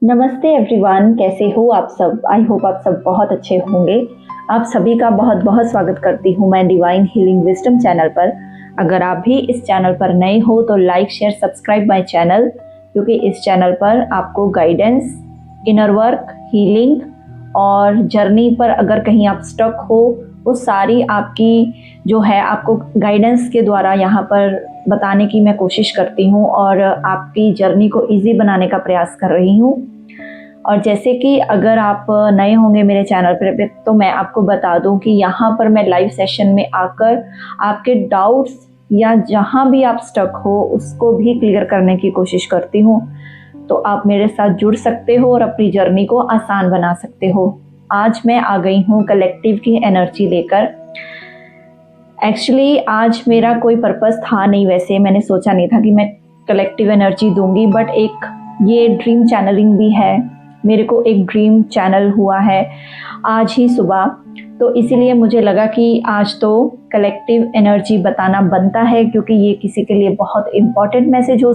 नमस्ते एवरीवन, कैसे हो आप सब। आई होप आप सब बहुत अच्छे होंगे। आप सभी का बहुत बहुत स्वागत करती हूँ मैं डिवाइन हीलिंग विजडम चैनल पर। अगर आप भी इस चैनल पर नए हो तो like share subscribe my channel, क्योंकि इस चैनल पर आपको गाइडेंस, इनर वर्क, हीलिंग और जर्नी पर अगर कहीं आप स्टक हो वो सारी आपकी जो है आपको गाइडेंस के द्वारा यहाँ पर बताने की मैं कोशिश करती हूँ और आपकी जर्नी को इजी बनाने का प्रयास कर रही हूँ। और जैसे कि अगर आप नए होंगे मेरे चैनल पर तो मैं आपको बता दूं कि यहाँ पर मैं लाइव सेशन में आकर आपके डाउट्स या जहाँ भी आप स्टक हो उसको भी क्लियर करने की कोशिश करती हूँ। तो आप मेरे साथ जुड़ सकते हो और अपनी जर्नी को आसान बना सकते हो। आज मैं आ गई हूँ कलेक्टिव की एनर्जी लेकर। एक्चुअली आज मेरा कोई पर्पस था नहीं, वैसे मैंने सोचा नहीं था कि मैं कलेक्टिव एनर्जी दूंगी, बट एक ये ड्रीम चैनलिंग भी है। मेरे को एक ड्रीम चैनल हुआ है आज ही सुबह, तो इसीलिए मुझे लगा कि आज तो कलेक्टिव एनर्जी बताना बनता है, क्योंकि ये किसी के लिए बहुत इम्पॉर्टेंट मैसेज हो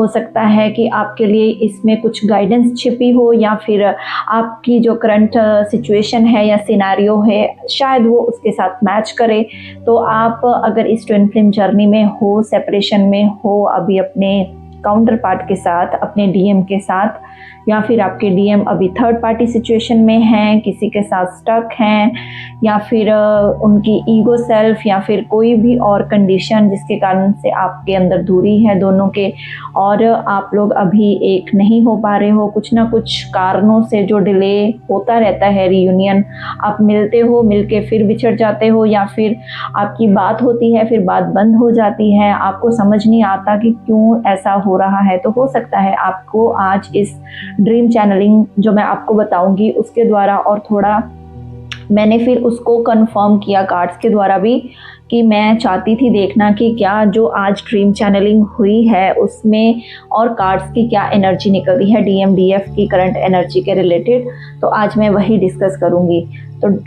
सकता है कि आपके लिए इसमें कुछ गाइडेंस छिपी हो, या फिर आपकी जो करंट सिचुएशन है या सिनेरियो है शायद वो उसके साथ मैच करे। तो आप अगर इस ट्विन फ्लेम जर्नी में हो, सेपरेशन में हो अभी अपने काउंटर पार्ट के साथ, अपने डीएम के साथ, या फिर आपके डीएम अभी थर्ड पार्टी सिचुएशन में हैं, किसी के साथ स्टक हैं, या फिर उनकी ईगो सेल्फ, या फिर कोई भी और कंडीशन जिसके कारण से आपके अंदर दूरी है दोनों के, और आप लोग अभी एक नहीं हो पा रहे हो, कुछ ना कुछ कारणों से जो डिले होता रहता है रियूनियन। आप मिलते हो, मिलके फिर बिछड़ जाते हो, या फिर आपकी बात होती है फिर बात बंद हो जाती है, आपको समझ नहीं आता कि क्यों ऐसा हो रहा है। तो हो सकता है आपको आज इस ड्रीम चैनलिंग जो मैं आपको बताऊंगी उसके द्वारा, और थोड़ा मैंने फिर उसको कंफर्म किया कार्ड्स के द्वारा भी, कि मैं चाहती थी देखना कि क्या जो आज ड्रीम चैनलिंग हुई है उसमें और कार्ड्स की क्या एनर्जी निकल रही है डीएम डीएफ की करंट एनर्जी के रिलेटेड। तो आज मैं वही डिस्कस करूंगी। तो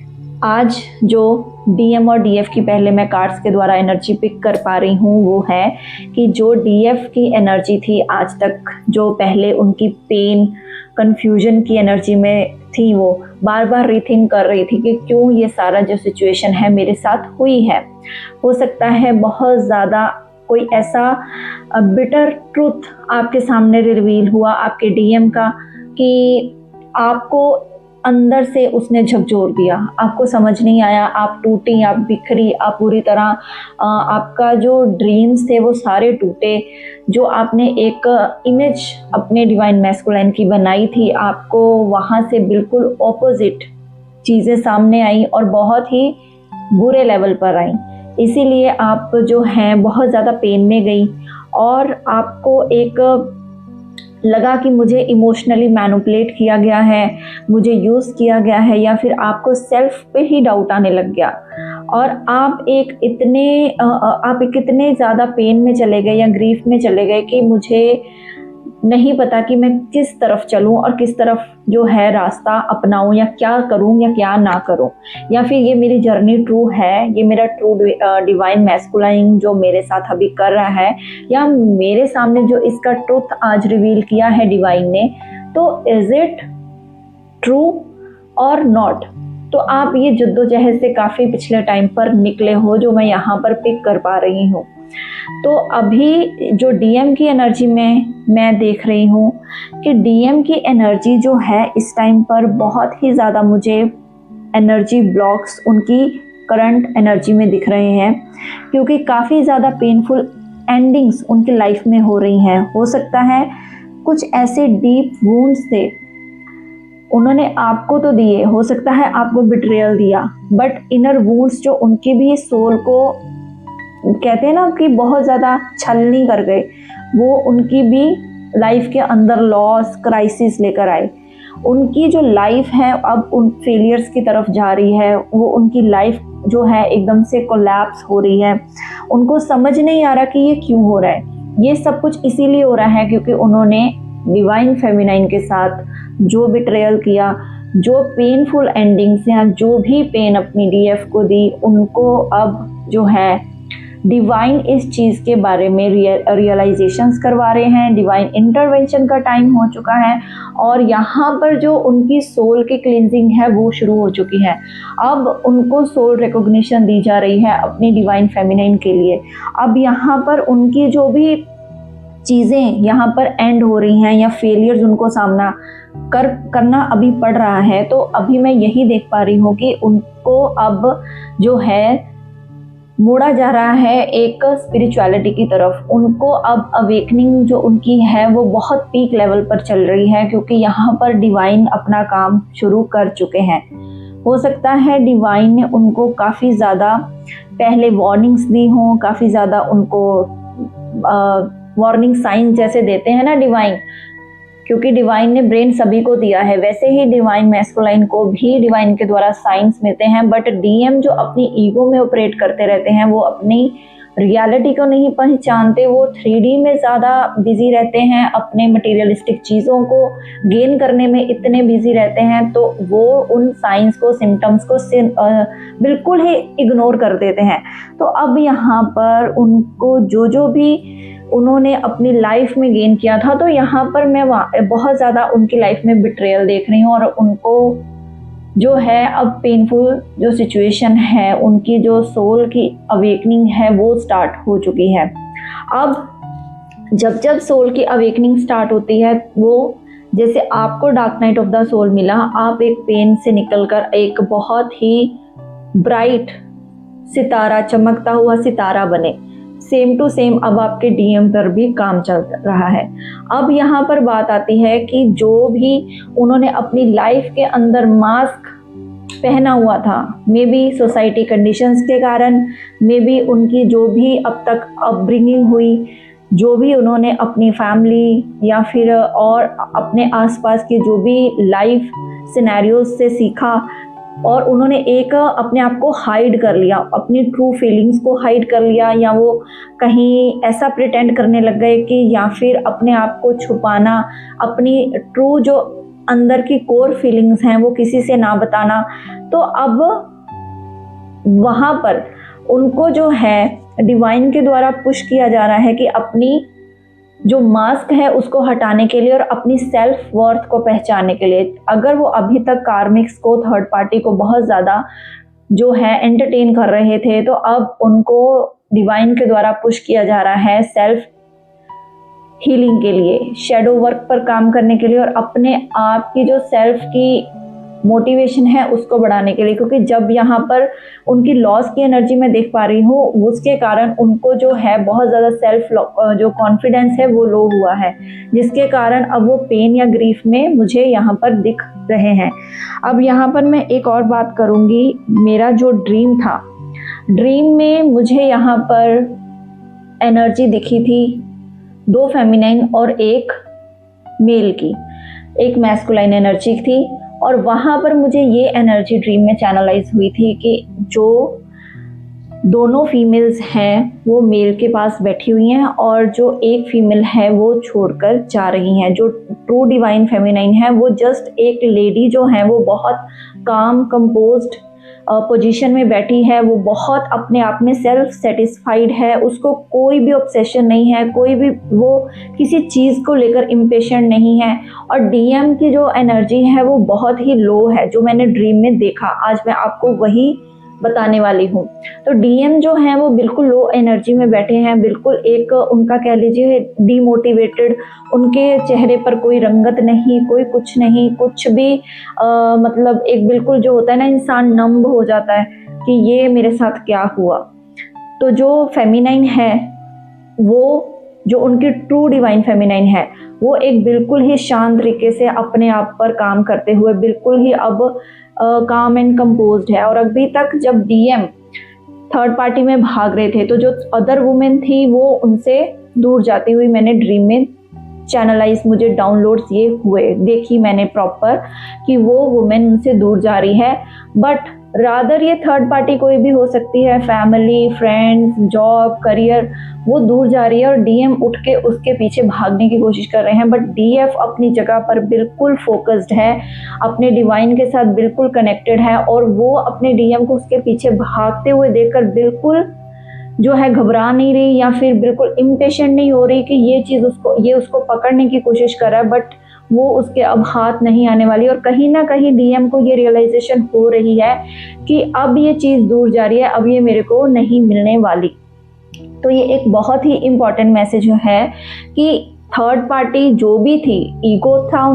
आज जो डीएम और डीएफ की पहले मैं कार्ड्स के द्वारा एनर्जी पिक कर पा रही हूँ वो है कि जो डीएफ की एनर्जी थी आज तक, जो पहले उनकी पेन कंफ्यूजन की एनर्जी में थी, वो बार बार रीथिंक कर रही थी कि क्यों ये सारा जो सिचुएशन है मेरे साथ हुई है। हो सकता है बहुत ज़्यादा कोई ऐसा बिटर ट्रूथ आपके सामने रिवील हुआ आपके डीएम का, कि आपको अंदर से उसने झकझोर दिया, आपको समझ नहीं आया, आप टूटी, आप बिखरी, आप पूरी तरह आपका जो ड्रीम्स थे वो सारे टूटे। जो आपने एक इमेज अपने डिवाइन मैस्कुलाइन की बनाई थी, आपको वहाँ से बिल्कुल ऑपोजिट चीज़ें सामने आई और बहुत ही बुरे लेवल पर आई। इसीलिए आप जो हैं बहुत ज़्यादा पेन में गई, और आपको एक लगा कि मुझे इमोशनली मैनिपुलेट किया गया है, मुझे यूज़ किया गया है, या फिर आपको सेल्फ पे ही डाउट आने लग गया, और आप एक इतने ज़्यादा पेन में चले गए या ग्रीफ में चले गए कि मुझे नहीं पता कि मैं किस तरफ चलूं और किस तरफ जो है रास्ता अपनाऊं, या क्या करूं या क्या ना करूं, या फिर ये मेरी जर्नी ट्रू है, ये मेरा ट्रू डिवाइन मैस्कुलाइन जो मेरे साथ अभी कर रहा है, या मेरे सामने जो इसका ट्रूथ आज रिवील किया है डिवाइन ने, तो इज इट ट्रू और नॉट। तो आप ये जद्दोजहद से काफ़ी पिछले टाइम पर निकले हो, जो मैं यहाँ पर पिक कर पा रही हूँ। तो अभी जो डीएम की एनर्जी में मैं देख रही हूँ कि डीएम की एनर्जी जो है इस टाइम पर बहुत ही ज़्यादा मुझे एनर्जी ब्लॉक्स उनकी करंट एनर्जी में दिख रहे हैं, क्योंकि काफ़ी ज़्यादा पेनफुल एंडिंग्स उनकी लाइफ में हो रही हैं। हो सकता है कुछ ऐसे डीप वुंड्स थे उन्होंने आपको तो दिए, हो सकता है आपको बिट्रेयल दिया, बट इनर वुंड्स जो उनकी भी सोल को कहते हैं ना कि बहुत ज़्यादा छलनी कर गए, वो उनकी भी लाइफ के अंदर लॉस क्राइसिस लेकर आए। उनकी जो लाइफ है अब उन फेलियर्स की तरफ जा रही है, वो उनकी लाइफ जो है एकदम से कोलैप्स हो रही है। उनको समझ नहीं आ रहा कि ये क्यों हो रहा है। ये सब कुछ इसीलिए हो रहा है क्योंकि उन्होंने डिवाइन फेमिनाइन के साथ जो बिट्रेयल किया, जो पेनफुल एंडिंग्स या जो भी पेन अपनी डीएफ को दी, उनको अब जो है डिवाइन इस चीज़ के बारे में रियलाइजेशंस करवा रहे हैं। डिवाइन इंटरवेंशन का टाइम हो चुका है और यहाँ पर जो उनकी सोल की क्लींजिंग है वो शुरू हो चुकी है। अब उनको सोल रिकॉग्निशन दी जा रही है अपनी डिवाइन फेमिनाइन के लिए। अब यहाँ पर उनकी जो भी चीज़ें यहाँ पर एंड हो रही हैं या फेलियर्स उनको सामना करना अभी पड़ रहा है, तो अभी मैं यही देख पा रही हूँ कि उनको अब जो है मोड़ा जा रहा है एक स्पिरिचुअलिटी की तरफ। उनको अब अवेकनिंग जो उनकी है वो बहुत पीक लेवल पर चल रही है, क्योंकि यहाँ पर डिवाइन अपना काम शुरू कर चुके हैं। हो सकता है डिवाइन ने उनको काफ़ी ज़्यादा पहले वार्निंग्स दी हों, काफ़ी ज़्यादा उनको वार्निंग साइन जैसे देते हैं ना डिवाइन, क्योंकि डिवाइन ने ब्रेन सभी को दिया है, वैसे ही डिवाइन मैस्कुलाइन को भी डिवाइन के द्वारा साइंस मिलते हैं। बट डीएम जो अपनी ईगो में ऑपरेट करते रहते हैं, वो अपनी रियलिटी को नहीं पहचानते, वो 3D में ज़्यादा बिजी रहते हैं, अपने मटेरियलिस्टिक चीज़ों को गेन करने में इतने बिजी रहते हैं, तो वो उन साइंस को, सिम्टम्स को बिल्कुल ही इग्नोर कर देते हैं। तो अब यहाँ पर उनको जो भी उन्होंने अपनी लाइफ में गेन किया था, तो यहाँ पर मैं बहुत ज़्यादा उनकी लाइफ में बिट्रेयल देख रही हूँ और उनको जो है अब पेनफुल जो सिचुएशन है, उनकी जो सोल की अवेकनिंग है वो स्टार्ट हो चुकी है। अब जब सोल की अवेकनिंग स्टार्ट होती है, वो जैसे आपको dark night of the soul मिला, आप एक पेन से निकलकर एक बहुत ही ब्राइट सितारा, चमकता हुआ सितारा बने। सेम टू सेम अब आपके डीएम पर भी काम चल रहा है। अब यहाँ पर बात आती है कि जो भी उन्होंने अपनी लाइफ के अंदर मास्क पहना हुआ था, मे बी सोसाइटी कंडीशंस के कारण, मे बी उनकी जो भी अब तक अपब्रिंगिंग हुई, जो भी उन्होंने अपनी फैमिली या फिर और अपने आसपास के जो भी लाइफ सिनेरियोज से सीखा, और उन्होंने एक अपने आप को हाइड कर लिया, अपनी ट्रू फीलिंग्स को हाइड कर लिया, या वो कहीं ऐसा प्रिटेंड करने लग गए कि, या फिर अपने आप को छुपाना, अपनी ट्रू जो अंदर की कोर फीलिंग्स हैं वो किसी से ना बताना। तो अब वहाँ पर उनको जो है डिवाइन के द्वारा पुश किया जा रहा है कि अपनी जो मास्क है उसको हटाने के लिए और अपनी सेल्फ वर्थ को पहचानने के लिए। अगर वो अभी तक कार्मिक्स को, थर्ड पार्टी को बहुत ज़्यादा जो है एंटरटेन कर रहे थे, तो अब उनको डिवाइन के द्वारा पुश किया जा रहा है सेल्फ हीलिंग के लिए, शेडो वर्क पर काम करने के लिए और अपने आप की जो सेल्फ की मोटिवेशन है उसको बढ़ाने के लिए। क्योंकि जब यहाँ पर उनकी लॉस की एनर्जी मैं देख पा रही हूँ, उसके कारण उनको जो है बहुत ज़्यादा सेल्फ जो कॉन्फिडेंस है वो लो हुआ है, जिसके कारण अब वो पेन या ग्रीफ में मुझे यहाँ पर दिख रहे हैं। अब यहाँ पर मैं एक और बात करूँगी, मेरा जो ड्रीम था, ड्रीम में मुझे यहाँ पर एनर्जी दिखी थी 2 फेमिनाइन और 1 मेल की, एक मैस्कुलाइन एनर्जी थी। और वहाँ पर मुझे ये एनर्जी ड्रीम में चैनलाइज हुई थी कि जो दोनों फीमेल्स हैं वो मेल के पास बैठी हुई हैं और जो एक फीमेल है वो छोड़कर जा रही हैं। जो ट्रू डिवाइन फेमिनाइन है वो जस्ट एक लेडी जो है वो बहुत काम कंपोज्ड पोजीशन में बैठी है, वो बहुत अपने आप में सेल्फ सेटिस्फाइड है, उसको कोई भी ऑब्सेशन नहीं है, कोई भी वो किसी चीज़ को लेकर इम्पेशेंट नहीं है। और डीएम की जो एनर्जी है वो बहुत ही लो है, जो मैंने ड्रीम में देखा, आज मैं आपको वही बताने वाली हूँ। तो डीएम जो हैं वो बिल्कुल लो एनर्जी में बैठे हैं, बिल्कुल एक उनका कह लीजिए डीमोटिवेटेड, उनके चेहरे पर कोई रंगत नहीं, कोई कुछ नहीं, कुछ भी मतलब एक बिल्कुल जो होता है ना, इंसान नंब हो जाता है कि ये मेरे साथ क्या हुआ। तो जो फेमिनाइन है वो, जो उनकी ट्रू डिवाइन फेमिनाइन है, वो एक बिल्कुल ही शांत तरीके से अपने आप पर काम करते हुए बिल्कुल ही अब काम एंड कंपोज्ड है। और अभी तक जब डीएम थर्ड पार्टी में भाग रहे थे तो जो अदर वुमेन थी वो उनसे दूर जाती हुई मैंने ड्रीम में चैनलाइज, मुझे डाउनलोड्स ये हुए, देखी मैंने प्रॉपर कि वो वुमेन उनसे दूर जा रही है। बट रादर ये थर्ड पार्टी कोई भी हो सकती है, फैमिली, फ्रेंड्स, जॉब, करियर, वो दूर जा रही है और डीएम उठ के उसके पीछे भागने की कोशिश कर रहे हैं। बट डीएफ अपनी जगह पर बिल्कुल फोकस्ड है, अपने डिवाइन के साथ बिल्कुल कनेक्टेड है और वो अपने डीएम को उसके पीछे भागते हुए देखकर बिल्कुल जो है घबरा नहीं रही या फिर बिल्कुल इम्पेशेंट नहीं हो रही कि ये उसको पकड़ने की कोशिश कर रहा है, बट वो उसके अब हाथ नहीं आने वाली। और कहीं ना कहीं डीएम को ये रियलाइजेशन हो रही है कि अब ये चीज़ दूर जा रही है, अब ये मेरे को नहीं मिलने वाली। तो ये एक बहुत ही इम्पॉर्टेंट मैसेज है कि थर्ड पार्टी जो भी थी, ईगो था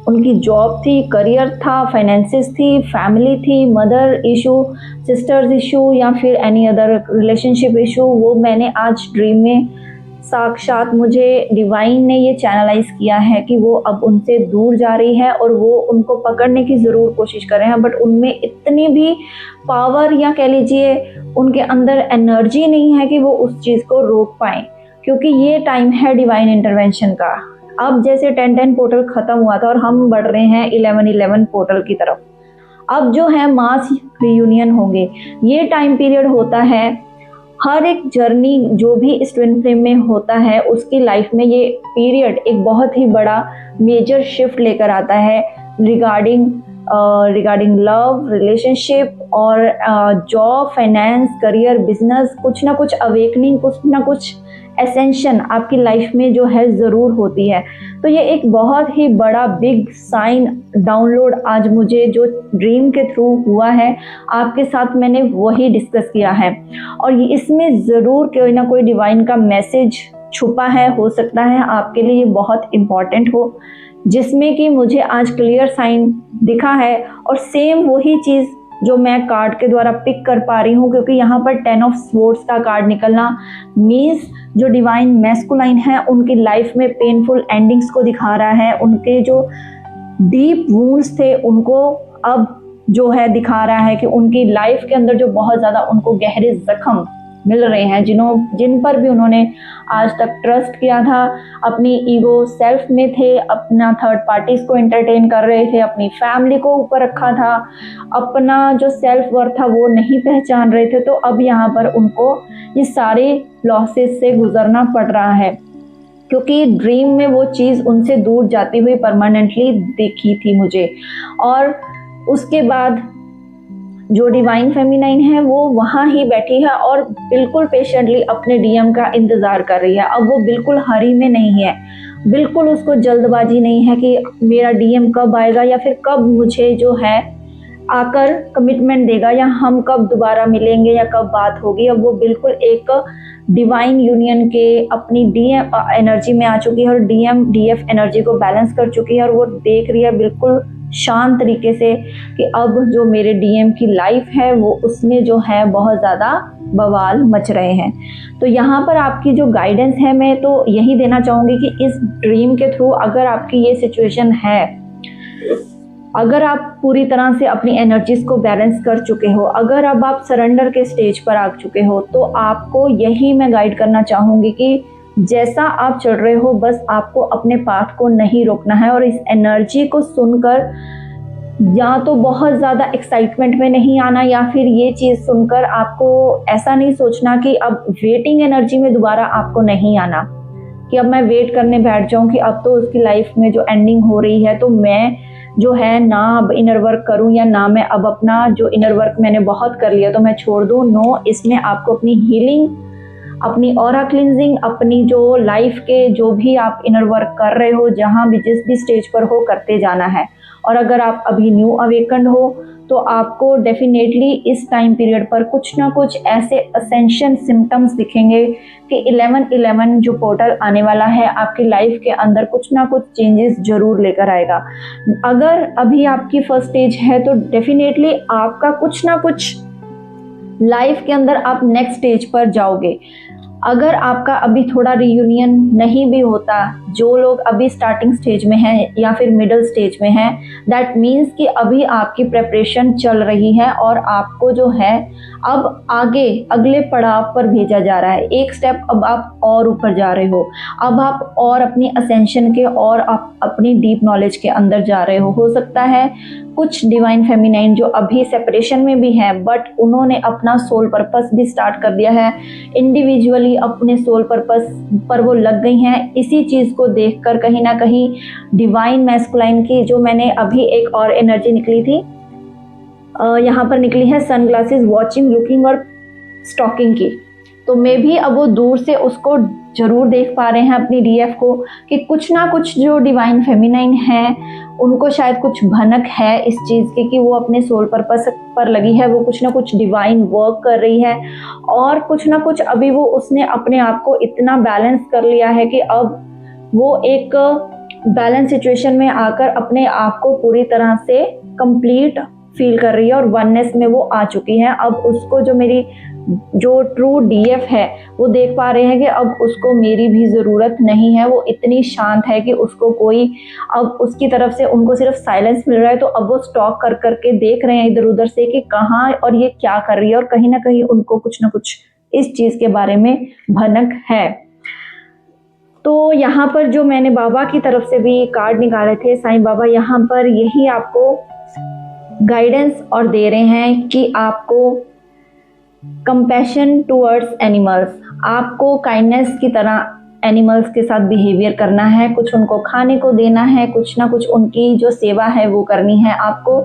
उनकी जॉब थी, करियर था, फाइनेंसेस थी, फैमिली थी, मदर इशू, सिस्टर्स इशू या फिर एनी अदर रिलेशनशिप इशू, वो मैंने आज ड्रीम में साक्षात मुझे डिवाइन ने ये चैनलाइज किया है कि वो अब उनसे दूर जा रही है और वो उनको पकड़ने की ज़रूर कोशिश कर रहे हैं, बट उनमें इतनी भी पावर या कह लीजिए उनके अंदर एनर्जी नहीं है कि वो उस चीज़ को रोक पाएँ, क्योंकि ये टाइम है डिवाइन इंटरवेंशन का। अब जैसे 10-10 पोर्टल ख़त्म हुआ था और हम बढ़ रहे हैं 11-11 पोर्टल की तरफ। अब जो है मास रियूनियन होंगे। ये टाइम पीरियड होता है, हर एक जर्नी जो भी इस ट्विन फ्लेम में होता है उसकी लाइफ में ये पीरियड एक बहुत ही बड़ा मेजर शिफ्ट लेकर आता है रिगार्डिंग लव, रिलेशनशिप और जॉब, फाइनेंस, करियर, बिजनेस। कुछ ना कुछ अवेकनिंग, कुछ ना कुछ एसेंशन आपकी लाइफ में जो है ज़रूर होती है। तो ये एक बहुत ही बड़ा बिग साइन डाउनलोड आज मुझे जो ड्रीम के थ्रू हुआ है आपके साथ मैंने वही डिस्कस किया है, और इसमें ज़रूर कोई ना कोई डिवाइन का मैसेज छुपा है। हो सकता है आपके लिए ये बहुत इम्पॉर्टेंट हो, जिसमें कि मुझे आज क्लियर साइन दिखा है और सेम वही चीज़ जो मैं कार्ड के द्वारा पिक कर पा रही हूँ, क्योंकि यहाँ पर 10 ऑफ स्वॉर्ड्स का कार्ड निकलना मीन्स जो डिवाइन मैस्कुलाइन है उनकी लाइफ में पेनफुल एंडिंग्स को दिखा रहा है। उनके जो डीप वूंड्स थे उनको अब जो है दिखा रहा है कि उनकी लाइफ के अंदर जो बहुत ज़्यादा उनको गहरे जख्म मिल रहे हैं, जिन पर भी उन्होंने आज तक ट्रस्ट किया था, अपनी ईगो सेल्फ में थे, अपना थर्ड पार्टीज को एंटरटेन कर रहे थे, अपनी फैमिली को ऊपर रखा था, अपना जो सेल्फ वर्थ था वो नहीं पहचान रहे थे। तो अब यहाँ पर उनको ये सारे लॉसेस से गुजरना पड़ रहा है, क्योंकि ड्रीम में वो चीज़ उनसे दूर जाती हुई परमानेंटली दिखी थी मुझे। और उसके बाद जो डिवाइन फेमिनाइन है वो वहाँ ही बैठी है और बिल्कुल पेशेंटली अपने डीएम का इंतज़ार कर रही है। अब वो बिल्कुल हरी में नहीं है, बिल्कुल उसको जल्दबाजी नहीं है कि मेरा डीएम कब आएगा या फिर कब मुझे जो है आकर कमिटमेंट देगा या हम कब दोबारा मिलेंगे या कब बात होगी। अब वो बिल्कुल एक डिवाइन यूनियन के अपनी डीएम एनर्जी में आ चुकी है और डीएम डीएफ एनर्जी को बैलेंस कर चुकी है, और वो देख रही है बिल्कुल शांत तरीके से कि अब जो मेरे डीएम की लाइफ है वो उसमें जो है बहुत ज़्यादा बवाल मच रहे हैं। तो यहाँ पर आपकी जो गाइडेंस है मैं तो यही देना चाहूँगी कि इस ड्रीम के थ्रू अगर आपकी ये सिचुएशन है, अगर आप पूरी तरह से अपनी एनर्जीज को बैलेंस कर चुके हो, अगर अब आप सरेंडर के स्टेज पर आ चुके हो, तो आपको यही मैं गाइड करना चाहूँगी कि जैसा आप चल रहे हो बस आपको अपने पाथ को नहीं रोकना है। और इस एनर्जी को सुनकर या तो बहुत ज़्यादा एक्साइटमेंट में नहीं आना, या फिर ये चीज़ सुनकर आपको ऐसा नहीं सोचना कि अब वेटिंग एनर्जी में दोबारा आपको नहीं आना कि अब मैं वेट करने बैठ जाऊं कि अब तो उसकी लाइफ में जो एंडिंग हो रही है तो मैं जो है ना अब इनर वर्क करूं या ना मैं अब अपना जो इनर वर्क मैंने बहुत कर लिया तो मैं छोड़ दूं। नो, इसमें आपको अपनी हीलिंग, अपनी ऑरा क्लिनजिंग, अपनी जो लाइफ के जो भी आप इनर वर्क कर रहे हो, जहाँ भी जिस भी स्टेज पर हो, करते जाना है। और अगर आप अभी न्यू अवेकन्ड हो तो आपको डेफिनेटली इस टाइम पीरियड पर कुछ ना कुछ ऐसे असेंशन सिम्टम्स दिखेंगे कि 11-11 जो पोर्टल आने वाला है आपकी लाइफ के अंदर कुछ ना कुछ चेंजेस जरूर लेकर आएगा। अगर अभी आपकी फर्स्ट स्टेज है तो डेफिनेटली आपका कुछ ना कुछ लाइफ के अंदर आप नेक्स्ट स्टेज पर जाओगे। अगर आपका अभी थोड़ा रियूनियन नहीं भी होता, जो लोग अभी स्टार्टिंग स्टेज में हैं या फिर मिडिल स्टेज में हैं, दैट मीन्स कि अभी आपकी प्रेपरेशन चल रही है और आपको जो है अब आगे अगले पड़ाव पर भेजा जा रहा है। एक स्टेप अब आप और ऊपर जा रहे हो, अब आप और अपनी असेंशन के और आप अपनी डीप नॉलेज के अंदर जा रहे हो सकता है कुछ डिवाइन फेमिनाइन जो अभी सेपरेशन में भी हैं बट उन्होंने अपना सोल पर्पस भी स्टार्ट कर दिया है, इंडिविजुअली अपने सोल पर्पस पर वो लग गई हैं। इसी चीज़ को देखकर कहीं ना कहीं डिवाइन मैस्कुलाइन की जो मैंने अभी एक और एनर्जी निकली थी, यहाँ पर निकली है सनग्लासेस, वॉचिंग, लुकिंग और स्टॉकिंग की। तो मैं भी अब वो दूर से उसको ज़रूर देख पा रहे हैं अपनी डीएफ को कि कुछ ना कुछ जो डिवाइन फेमिनाइन है उनको शायद कुछ भनक है इस चीज़ की कि वो अपने सोल पर्पस पर लगी है, वो कुछ ना कुछ डिवाइन वर्क कर रही है और कुछ ना कुछ अभी वो उसने अपने आप को इतना बैलेंस कर लिया है कि अब वो एक बैलेंस सिचुएशन में आकर अपने आप को पूरी तरह से कंप्लीट फील कर रही है और वननेस में वो आ चुकी है। अब उसको जो ट्रू डीएफ है वो देख पा रहे हैं कि अब उसको मेरी भी ज़रूरत नहीं है, वो इतनी शांत है कि उसको कोई अब उसकी तरफ से उनको सिर्फ साइलेंस मिल रहा है। तो अब वो स्टॉक कर करके देख रहे हैं इधर उधर से कि कहाँ और ये क्या कर रही है और कहीं ना कहीं उनको कुछ ना कुछ इस चीज़ के बारे में भनक है। तो यहाँ पर जो मैंने बाबा की तरफ से भी कार्ड निकाले थे, साईं बाबा यहाँ पर यही आपको गाइडेंस और दे रहे हैं कि आपको कंपैशन टुवर्ड्स एनिमल्स, आपको काइंडनेस की तरह एनिमल्स के साथ बिहेवियर करना है, कुछ उनको खाने को देना है, कुछ ना कुछ उनकी जो सेवा है वो करनी है। आपको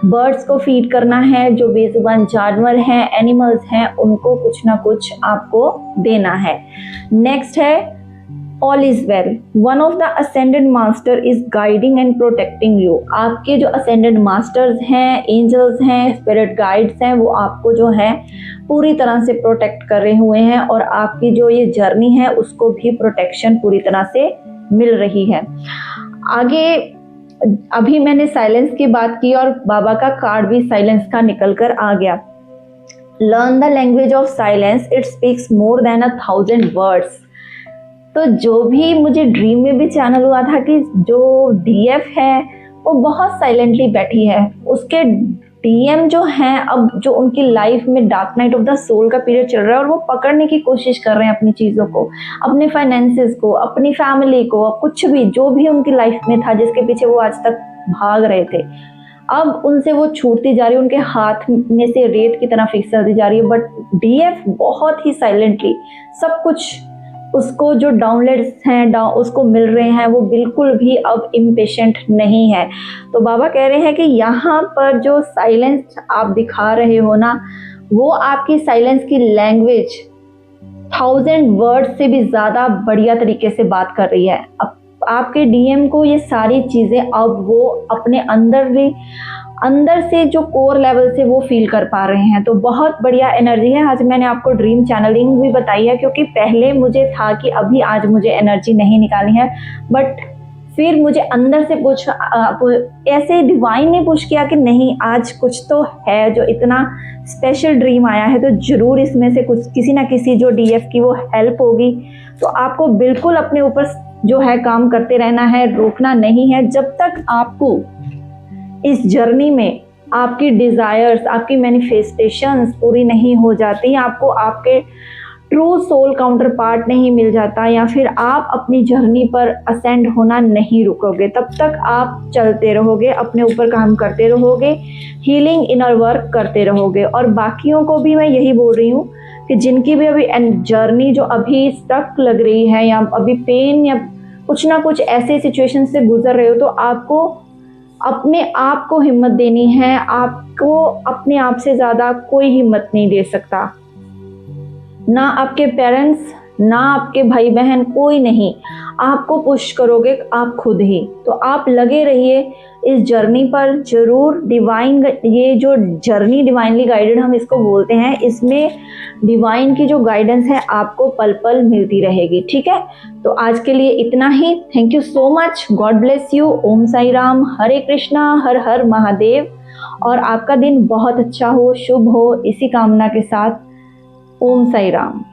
बर्ड्स को फीड करना है, जो बेजुबान जानवर हैं, एनिमल्स हैं, उनको कुछ ना कुछ आपको देना है। नेक्स्ट है all is well, one of the ascended master is guiding and protecting you. आपके जो असेंडेड मास्टर्स हैं, एंजल्स हैं, स्पिरिट गाइड्स हैं, वो आपको जो है पूरी तरह से प्रोटेक्ट कर रहे हुए हैं और आपकी जो ये जर्नी है उसको भी प्रोटेक्शन पूरी तरह से मिल रही है। आगे अभी मैंने साइलेंस की बात की और बाबा का कार्ड भी साइलेंस का निकल कर आ गया। Learn the language of silence, it speaks more than 1000 words. तो जो भी मुझे ड्रीम में भी चैनल हुआ था कि जो डीएफ है वो बहुत साइलेंटली बैठी है, उसके डीएम जो हैं अब जो उनकी लाइफ में dark night of the soul का पीरियड चल रहा है और वो पकड़ने की कोशिश कर रहे हैं अपनी चीज़ों को, अपने फाइनेंसेस को, अपनी फैमिली को, कुछ भी जो भी उनकी लाइफ में था जिसके पीछे वो आज तक भाग रहे थे, अब उनसे वो छूटती जा रही है, उनके हाथ में से रेत की तरह फिसलती जा रही है। बट डीएफ बहुत ही साइलेंटली सब कुछ उसको जो डाउनलोड्स हैं उसको मिल रहे हैं, वो बिल्कुल भी अब इम्पेशेंट नहीं है। तो बाबा कह रहे हैं कि यहाँ पर जो साइलेंस आप दिखा रहे हो ना, वो आपकी साइलेंस की लैंग्वेज 1000 वर्ड से भी ज़्यादा बढ़िया तरीके से बात कर रही है। अब आपके डीएम को ये सारी चीज़ें अब वो अपने अंदर से जो कोर लेवल से वो फील कर पा रहे हैं। तो बहुत बढ़िया एनर्जी है। आज मैंने आपको ड्रीम चैनलिंग भी बताई है क्योंकि पहले मुझे था कि अभी आज मुझे एनर्जी नहीं निकालनी है, बट फिर मुझे अंदर से ऐसे डिवाइन ने पुश किया कि नहीं, आज कुछ तो है जो इतना स्पेशल ड्रीम आया है, तो ज़रूर इसमें से कुछ किसी ना किसी जो डीएफ की वो हेल्प होगी। तो आपको बिल्कुल अपने ऊपर जो है काम करते रहना है, रोकना नहीं है। जब तक आपको इस जर्नी में आपकी डिज़ायर्स, आपकी मैनिफेस्टेशंस पूरी नहीं हो जाती, आपको आपके ट्रू सोल काउंटर पार्ट नहीं मिल जाता, या फिर आप अपनी जर्नी पर असेंड होना नहीं रुकोगे, तब तक आप चलते रहोगे, अपने ऊपर काम करते रहोगे, हीलिंग इनर वर्क करते रहोगे। और बाकियों को भी मैं यही बोल रही हूँ कि जिनकी भी अभी जर्नी जो अभी स्टक लग रही है या अभी पेन या कुछ ना कुछ ऐसे सिचुएशन से गुजर रहे हो, तो आपको अपने आप को हिम्मत देनी है। आपको अपने आप से ज़्यादा कोई हिम्मत नहीं दे सकता, ना आपके पेरेंट्स, ना आपके भाई बहन, कोई नहीं। आपको पुश करोगे आप खुद ही। तो आप लगे रहिए इस जर्नी पर ज़रूर। डिवाइन, ये जो जर्नी डिवाइनली गाइडेड हम इसको बोलते हैं, इसमें डिवाइन की जो गाइडेंस है आपको पल पल मिलती रहेगी। ठीक है, तो आज के लिए इतना ही। Thank you so much, God bless you. Om Sai Ram, Hare Krishna, Har Har Mahadev. और आपका दिन बहुत अच्छा हो, शुभ हो, इसी कामना के साथ ओम साई राम।